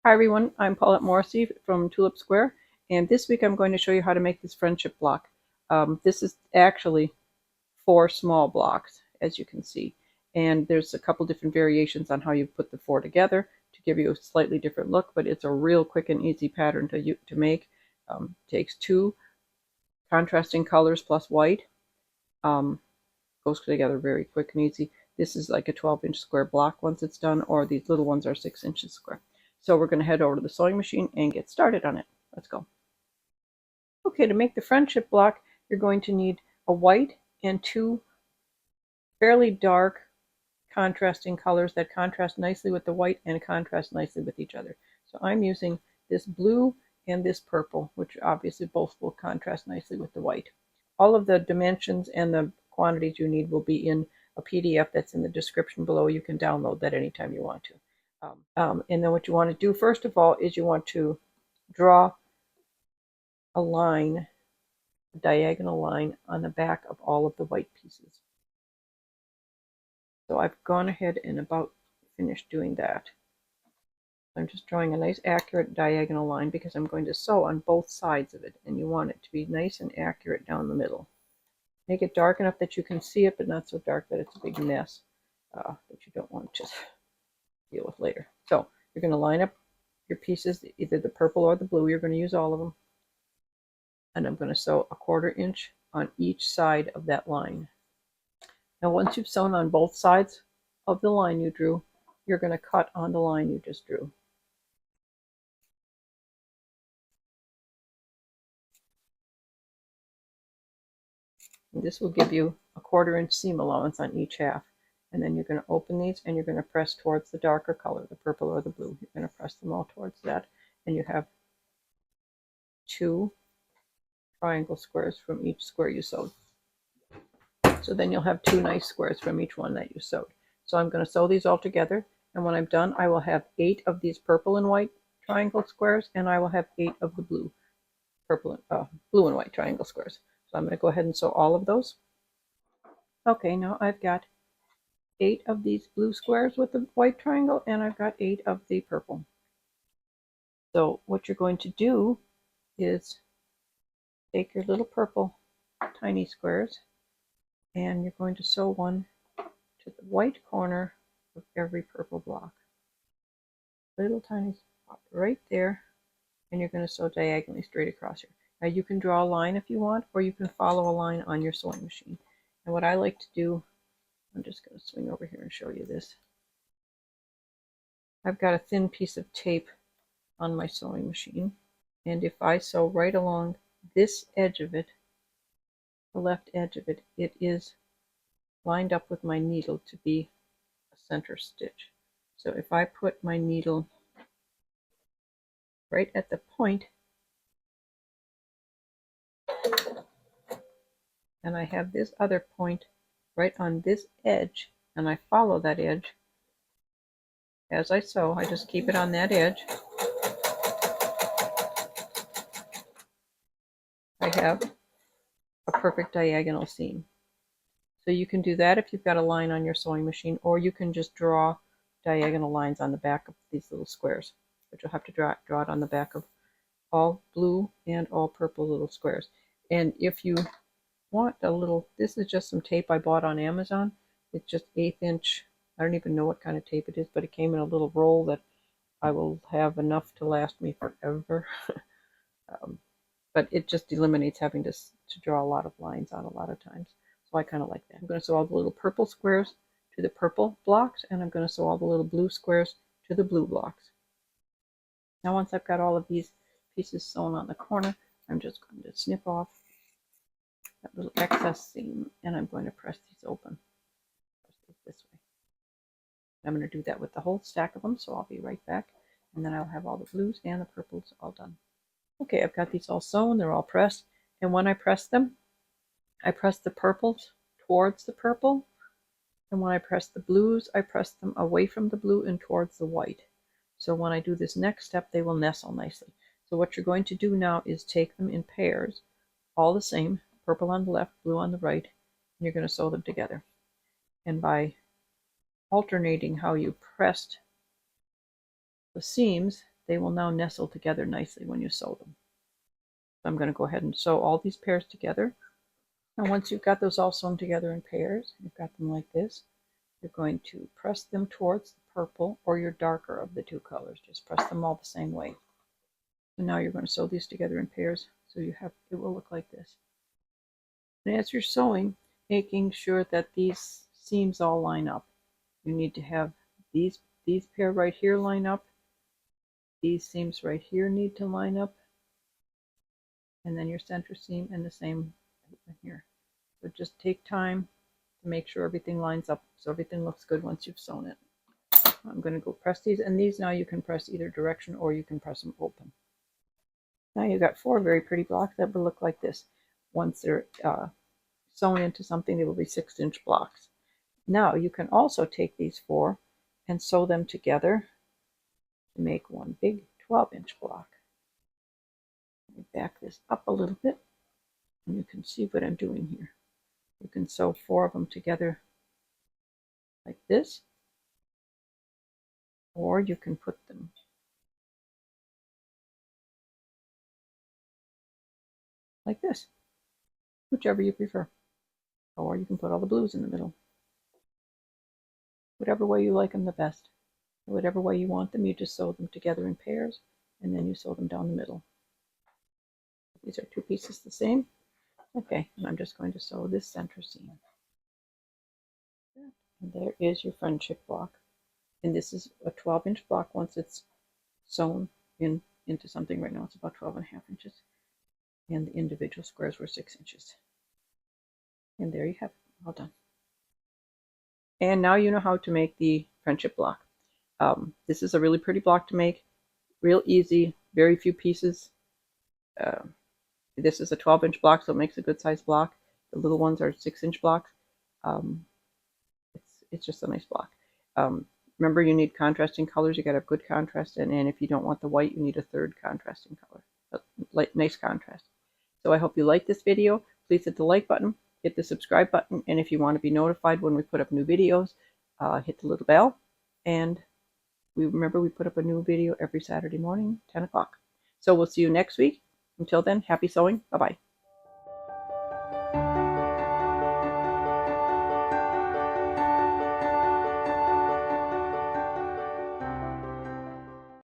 Hi everyone, I'm Paulette Morrissey from Tulip Square, and this week I'm going to show you how to make this friendship block. This is actually 4 small blocks, as you can see, and there's a couple different variations on how you put the 4 together to give you a slightly different look, but it's a real quick and easy pattern to make. Takes 2 contrasting colors plus white. Goes together very quick and easy. This is like a 12-inch square block once it's done, or these little ones are 6 inches square. So we're going to head over to the sewing machine and get started on it. Let's go. Okay, to make the friendship block, you're going to need a white and 2 fairly dark contrasting colors that contrast nicely with the white and contrast nicely with each other. So I'm using this blue and this purple, which obviously both will contrast nicely with the white. All of the dimensions and the quantities you need will be in a PDF that's in the description below. You can download that anytime you want to. And then what you want to do first of all is you want to draw a line, a diagonal line on the back of all of the white pieces. So I've gone ahead and about finished doing that. I'm just drawing a nice accurate diagonal line because I'm going to sew on both sides of it, and you want it to be nice and accurate down the middle. Make it dark enough that you can see it, but not so dark that it's a big mess that you don't want to deal with later. So you're going to line up your pieces, either the purple or the blue. You're going to use all of them. And I'm going to sew a 1/4 inch on each side of that line. Now once you've sewn on both sides of the line you drew, you're going to cut on the line you just drew. And this will give you a 1/4 inch seam allowance on each half. And then you're going to open these and you're going to press towards the darker color, the purple or the blue. You're going to press them all towards that. And you have 2 triangle squares from each square you sewed. So then you'll have 2 nice squares from each one that you sewed. So I'm going to sew these all together, and when I'm done I will have 8 of these purple and white triangle squares, and I will have 8 of the blue and white triangle squares. So I'm going to go ahead and sew all of those. Okay, now I've got 8 of these blue squares with the white triangle, and I've got 8 of the purple. So what you're going to do is take your little purple tiny squares, and you're going to sew one to the white corner of every purple block. Little tiny spot right there, and you're going to sew diagonally straight across here. Now you can draw a line if you want, or you can follow a line on your sewing machine. And what I like to do, I'm just going to swing over here and show you this. I've got a thin piece of tape on my sewing machine, and if I sew right along this edge of it, the left edge of it, it is lined up with my needle to be a center stitch. So if I put my needle right at the point, and I have this other point right on this edge, and I follow that edge as I sew, I just keep it on that edge, I have a perfect diagonal seam. So you can do that if you've got a line on your sewing machine, or you can just draw diagonal lines on the back of these little squares, but you'll have to draw it on the back of all blue and all purple little squares. And if you want a little, this is just some tape I bought on Amazon. It's just 1/8 inch. I don't even know what kind of tape it is, but it came in a little roll that I will have enough to last me forever. But it just eliminates having to draw a lot of lines on a lot of times. So I kind of like that. I'm going to sew all the little purple squares to the purple blocks, and I'm going to sew all the little blue squares to the blue blocks. Now once I've got all of these pieces sewn on the corner, I'm just going to snip off that little excess seam, and I'm going to press these open. Press these this way. I'm going to do that with the whole stack of them, so I'll be right back, and then I'll have all the blues and the purples all done. Okay, I've got these all sewn, they're all pressed, and when I press them, I press the purples towards the purple, and when I press the blues, I press them away from the blue and towards the white. So when I do this next step, they will nestle nicely. So what you're going to do now is take them in pairs, all the same, purple on the left, blue on the right, and you're going to sew them together. And by alternating how you pressed the seams, they will now nestle together nicely when you sew them. So I'm going to go ahead and sew all these pairs together. And once you've got those all sewn together in pairs, you've got them like this, you're going to press them towards the purple or your darker of the two colors. Just press them all the same way. So now you're going to sew these together in pairs, so it will look like this. And as you're sewing, making sure that these seams all line up. You need to have these pair right here line up. These seams right here need to line up. And then your center seam and the same here. So just take time to make sure everything lines up so everything looks good once you've sewn it. I'm going to go press these, and these now you can press either direction or you can press them open. Now you've got 4 very pretty blocks that will look like this. Once they're sewn into something, they will be 6-inch blocks. Now you can also take these 4 and sew them together to make one big 12-inch block. Let me back this up a little bit, and you can see what I'm doing here. You can sew 4 of them together like this, or you can put them like this, whichever you prefer. Or you can put all the blues in the middle. Whatever way you like them the best. Whatever way you want them, you just sew them together in pairs, and then you sew them down the middle. These are 2 pieces the same. Okay, and I'm just going to sew this center seam. And there is your friendship block. And this is a 12-inch block once it's sewn into something. Right now it's about 12.5 inches. And the individual squares were 6 inches. And there you have it, all done. And now you know how to make the friendship block. This is a really pretty block to make, real easy, very few pieces. This is a 12-inch block, so it makes a good size block. The little ones are 6-inch blocks. It's just a nice block. Remember, you need contrasting colors. You got to have good contrast, and if you don't want the white, you need a third contrasting color. Nice contrast. So I hope you like this video. Please hit the like button, hit the subscribe button, and if you want to be notified when we put up new videos, hit the little bell. And remember, we put up a new video every Saturday morning, 10 o'clock. So we'll see you next week. Until then, happy sewing. Bye-bye.